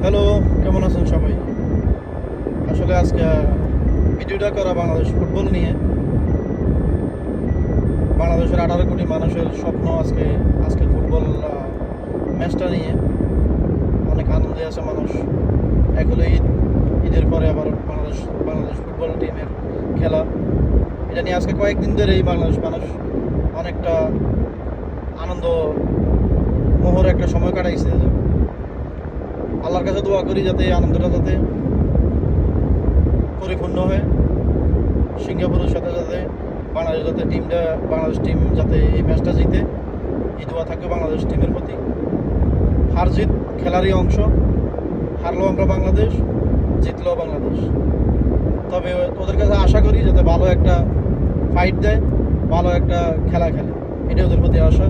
Hello, কেমন আছেন সবাই? আসলে আজকে ভিডিওটা করা বাংলাদেশ ফুটবল নিয়ে। বাংলাদেশের 18 কোটি মানুষের স্বপ্ন আজকে ফুটবল ম্যাচটা নিয়ে অনেক আনন্দে আছে মানুষ। এক হলো ঈদের পরে আবার বাংলাদেশ ফুটবল টিমের খেলা। এটা নিয়ে আজকে কয়েকদিন ধরেই বাংলাদেশ মানুষ অনেকটা আনন্দ মোহর একটা সময় কাটাইছে। আল্লাহর কাছে দোয়া করি যাতে এই আনন্দটা যাতে পরিপূর্ণ হয়। সিঙ্গাপুরের সাথে যাতে বাংলাদেশ টিম যাতে এই ম্যাচটা জিতে, এই দোয়া থাকবে বাংলাদেশ টিমের প্রতি। হার জিত খেলারই অংশ। হারলেও আমরা বাংলাদেশ, জিতলেও বাংলাদেশ। তবে ওদের কাছে আশা করি যাতে ভালো একটা ফাইট দেয়, ভালো একটা খেলা খেলে, এটা ওদের প্রতি আশা।